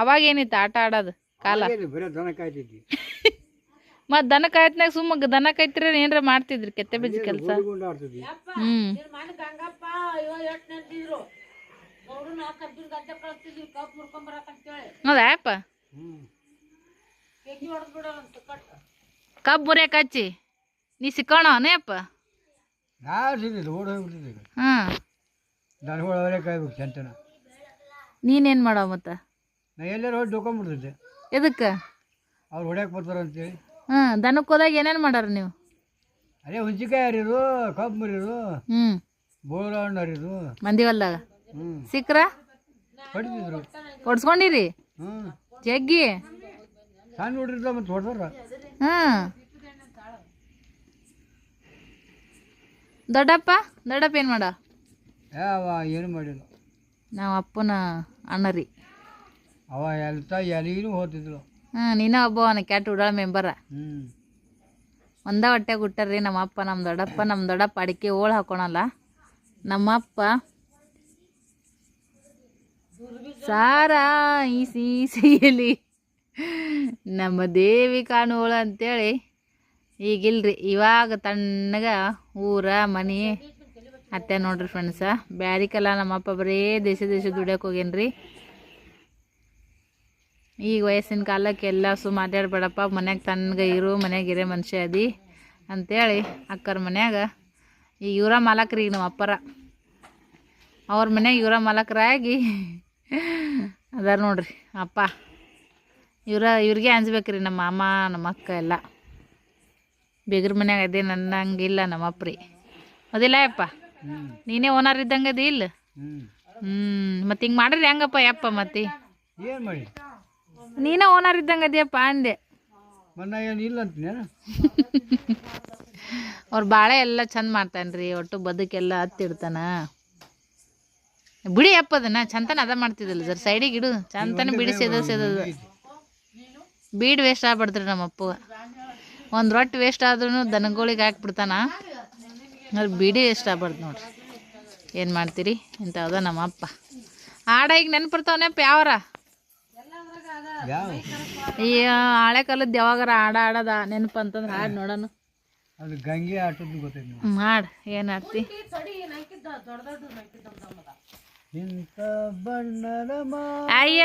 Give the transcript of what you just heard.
ಅವಾಗ ಏನಿತ್ತು ಆಟ ಆಡೋದು ಕಾಲ ಬರೀ ದನ ಕಾಯ್ತಿದ್ವಿ. ಮತ್ತು ದನ ಕಾಯ್ತನಾಗ ಸುಮ್ಮ ದನ ಕಾಯ್ತಿರ ಏನಾರ ಮಾಡ್ತಿದ್ರಿ ಕೆತ್ತೆ ಬಜ್ಜಿ ಕೆಲಸ. ಆಡ್ತಿದ್ವಿ. ಹೌದಾಯಪ್ಪ. ಕಬ್ಬು ಮುರಿಯಕ್ಕೆ ಹಚ್ಚಿ ನೀ ಸಿಕ್ಕೋಣವನೇ ಅಪ್ಪ. ಯಾರು ಸಿಗ್ತಿಲ್ಲ, ಓಡಿ ಹೋಗ್ಬಿಟ್ಟಿದ್ದೆ. ಹಾಂ, ದನಗಳು ಅವರೇ ಕಾಯ್ಬೇಕು ಚಂತನ. ನೀನೇನು ಮಾಡೋ ಮತ್ತು? ನಾ ಎಲ್ಲರೂ ಹೋಗಿ ಡೊಕೊಂಬಿಡ್ತಿದ್ದೆ. ಎದಕ್ಕೆ? ಅವ್ರು ಹೊಡ್ಯಕ್ಕೆ ಬರ್ತಾರೆ ಅಂತೇಳಿ. ದನಕ್ಕೆ ಹೋದಾಗ ಏನೇನು ಮಾಡಾರ ನೀವು? ಅದೇ ಹುಂಚಿಕಾಯಿ ಹರಿಯೋದು, ಕಬ್ಬು ಮುರಿಯೋದು, ಬೋಳ ಹಣ್ಣು ಹರಿಯೋದು. ಮಂದಿ ಹೊಲ್ದಾಗ ಸಿಕ್ಕ್ರ ಹೊಡಿತಿದ್ರು. ಹೊಡ್ಸ್ಕೊಂಡಿರಿ ಜಗ್ಗಿ? ಸಣ್ಣ ಹುಡ್ರಿದ್ದ ಮತ್ತೆ ಹೊಡ್ದಾರ. ದೊಡ್ಡಪ್ಪ ಏನು ಮಾಡ? ಯಾವ ಏನು ಮಾಡಿಲ್ಲ. ನಾವು ಅಪ್ಪನ ಅಣ್ಣ ರೀ. ಅವ ಎಲ್ಲಿಗೂ ಹೋಗ್ತಿದ್ರು. ನೀನ ಒಬ್ಬವನ ಕ್ಯಾಟ್ ಉಡಾಳ ಮೆಂಬರ. ಒಂದ ಹೊಟ್ಟೆ ಗುಟ್ಟಾರ್ರಿ ನಮ್ಮಪ್ಪ. ನಮ್ಮ ದೊಡ್ಡಪ್ಪ ಅಡಿಕೆ ಓಳು ಹಾಕೊಳಲ್ಲ. ನಮ್ಮಪ್ಪ ಸಾರಾಯಿಸಿ ಸಿಯಲಿ ನಮ್ಮ ದೇವಿ ಕಾಣೋಳು ಅಂತೇಳಿ. ಈಗಿಲ್ರಿ, ಇವಾಗ ತಣ್ಣಗ ಊರ ಮನೆ ಅತ್ತೆ ನೋಡ್ರಿ ಫ್ರೆಂಡ್ಸ. ಬ್ಯಾರಿಕಲ್ಲ ನಮ್ಮಪ್ಪ ಬರೀ ದೇಶ ದುಡಿಯೋಕೆ ಹೋಗೇನ್ರಿ. ಈಗ ವಯಸ್ಸಿನ ಕಾಲಕ್ಕೆ ಎಲ್ಲ ಮಾತಾಡ್ಬೇಡಪ್ಪ, ಮನ್ಯಾಗ ತಣ್ಣಗ ಇರು, ಮನ್ಯಾಗ ಇರೇ ಮನುಷ್ಯ ಅದಿ ಅಂಥೇಳಿ ಅಕ್ಕರ ಮನ್ಯಾಗ ಈಗ ಇವರ ಮಾಲಕ್ರಿ. ಈಗ ನಮ್ಮ ಅಪ್ಪರ ಅವ್ರ ಮನ್ಯಾಗ ಇವರ ಮಾಲಕರಾಗಿ ಅದಾರ ನೋಡ್ರಿ ಅಪ್ಪ. ಇವ್ರಿಗೆ ಅಂಜ್ಬೇಕ್ರಿ ನಮ್ಮ ಮಾಮ ನಮ್ಮ ಅಕ್ಕ ಎಲ್ಲ. ಬೇಗ್ರ ಮನ್ಯಾಗ ಅದೇ ನನ್ನಂಗಿಲ್ಲ ನಮ್ಮ ಅಪ್ರಿ. ಅದಿಲ್ಲ ಯಪ್ಪ, ನೀನೇ ಓನರ್ ಇದ್ದಂಗೆ ಅದಿ ಇಲ್ಲ? ಮತ್ತು ಹಿಂಗೆ ಮಾಡ್ರಿ ಹೆಂಗಪ್ಪ ಯಪ್ಪ? ಮತ್ತೆ ಏನು ಮಾಡಿ ನೀನೇ ಓನರ್ ಇದ್ದಂಗೆ ಅದಿಯಪ್ಪ ಅಂದೆ. ಇಲ್ಲ ಅಂತೀನಿ. ಅವ್ರು ಬಾಳೆ ಎಲ್ಲ ಚಂದ ಮಾಡ್ತಾನ್ರಿ, ಒಟ್ಟು ಬದುಕೆಲ್ಲ ಹತ್ತಿಡ್ತಾನ. ಬಿಡಿ ಅಪ್ಪ ಅದನ್ನ ಚಂತನ ಅದ ಮಾಡ್ತಿದ್ದಿಲ್ಲ ಸರ್, ಸೈಡಿಗೆ ಇಡು. ಚಂತನ ಬಿಡಿ ಸೇದೋದು ಬೀಡ್ ವೇಸ್ಟ್ ಆಗ್ಬಿಡ್ತ್ರಿ ನಮ್ಮಪ್ಪ. ಒಂದು ರೊಟ್ಟಿ ವೇಸ್ಟ್ ಆದ್ರೂ ದನಗಳಿಗೆ ಹಾಕ್ಬಿಡ್ತಾನ. ಅದು ಬಿಡಿ ವೇಸ್ಟ್ ಆಗ್ಬಾರ್ದು ನೋಡ್ರಿ. ಏನು ಮಾಡ್ತೀರಿ ಇಂಥವ್ದ ನಮ್ಮಪ್ಪ. ಆಡ ಈಗ ನೆನ್ಪಿರ್ತಾವನಪ್ಪ ಯಾವಾರ? ಈ ಹಳೆ ಕಾಲದ್ದು ಯಾವಾಗಾರ ಆಡೋದ ನೆನಪು ಅಂತಂದ್ರೆ ಹಾಡು ನೋಡೋಣ. ಅದು ಗಂಗೆ ಆಟದ್ದು ಗೊತ್ತೈತಿ. ಹಾಡು ಏನು ಆಡ್ತಿ? ಇಂಥ ಬಣ್ಣದ ಅಯ್ಯ